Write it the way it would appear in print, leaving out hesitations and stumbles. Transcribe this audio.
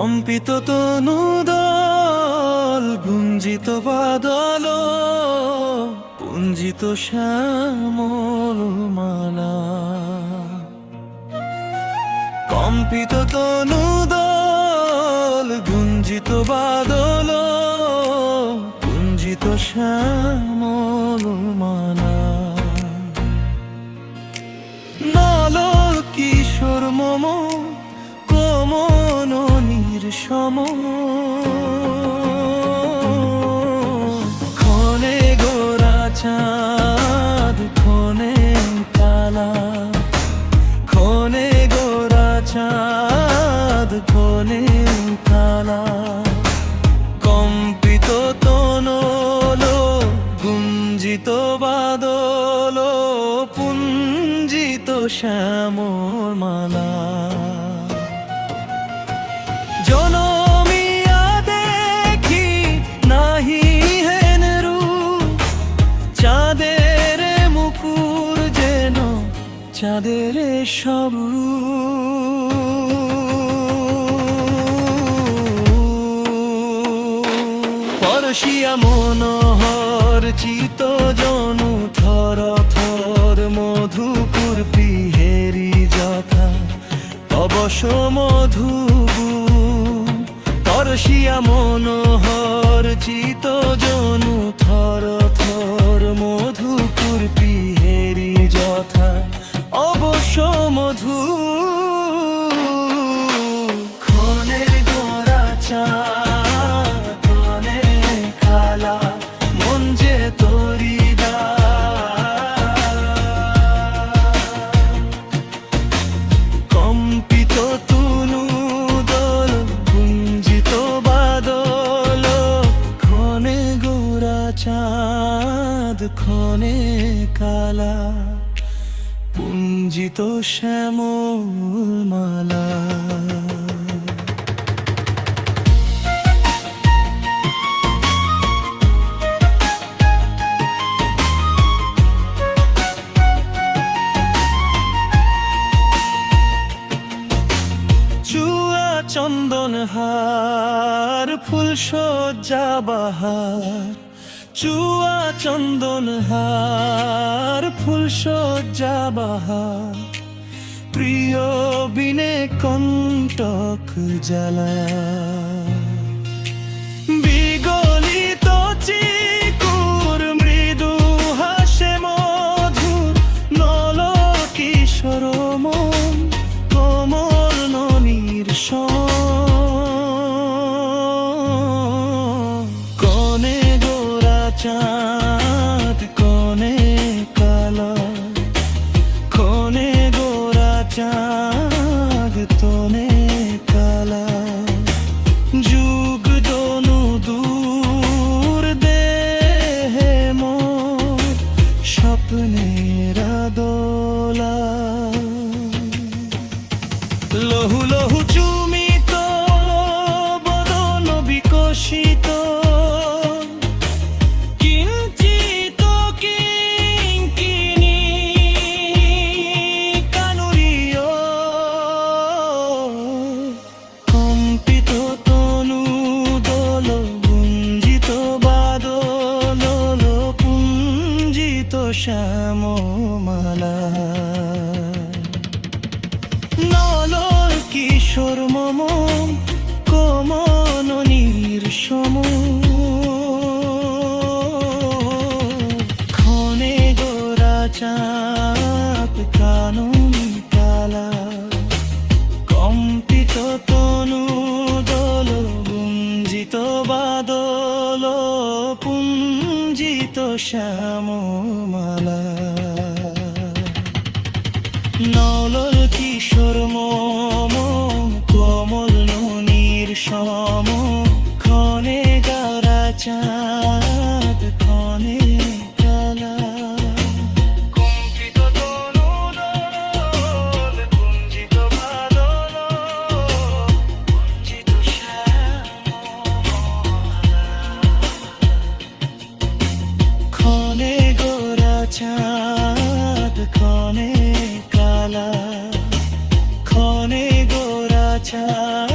কম্পিত তনুদল গুঞ্জিত বাদল পুঞ্জিত শ্যামল মালা। কম্পিত তনুদল গুঞ্জিত বাদল পুঞ্জিত শ্যামল মালা। নল কিশোর মম কমননীর সম ক্ষণে গোরা চাঁদ ক্ষণে কালা। ক্ষণে গোরা চাঁদ ক্ষণে কালা। কম্পিত তনল গুঞ্জিত বাদল পুঞ্জিত শ্যামল মালা। জনমিয়া দেখি নাহি হেন রূপ চাঁদের মুকুর যেন চাঁদের সব পরশিয়া মনোহর চিত জনু থর থর মধুপুর পিহেরি যথা অবশ মধু। পরশিয়া মনোহর চিত জনু থর থর মধুপুর পিহেরি যথা অবশ্য মধু। ক্ষণের গোরা চাঁদ ক্ষণে কালা মন যে তোরি কম্পিত তনুদল গুঞ্জিত বাদল ক্ষণে গোরা চাঁদ ক্ষণে কালা পুঞ্জিত শ্যামল মালা। চুয়া চন্দন হার ফুল সজ্জা বাহার। চুয়া চন্দন হার ফুল সজ্জা বাহার প্রিয় বিনে কণ্টক জ্বালা। বিগলিত চিকুর মৃদু হাসে মধুর নল কিশোর মন কোমল ননীর কনে গোরা চাঁদ কনে কালা। ক্ষণে গোরা চাঁদ তনে কালা। যুগ দনু দূর দেহে মোর স্বপ্নের দোলা। লহু লহু চুমিত বদন বিকশিত কিঞ্চিত কিঙ্কিণী কানুরীয়। কম্পিত তনুদল গুঞ্জিত বাদল পুঞ্জিত শ্যামমালা। নল কিশোর মম কমননীর সম ক্ষণে গোরা চাঁদ কাননী কালা। কম্পিত তনুদল গুঞ্জিত বাদল পুঞ্জিত শ্যামমালা। নল কিশোর মম কোমল ননীর সম ক্ষণে গোরা চাঁদ ক্ষণে কালা। কম্পিত তনুদল গুঞ্জিত বাদল পুঞ্জিত শ্যামমালা। ক্ষণে গোরা চাঁদ ক্ষণে কালা। ক্ষণে গোরা চাঁদ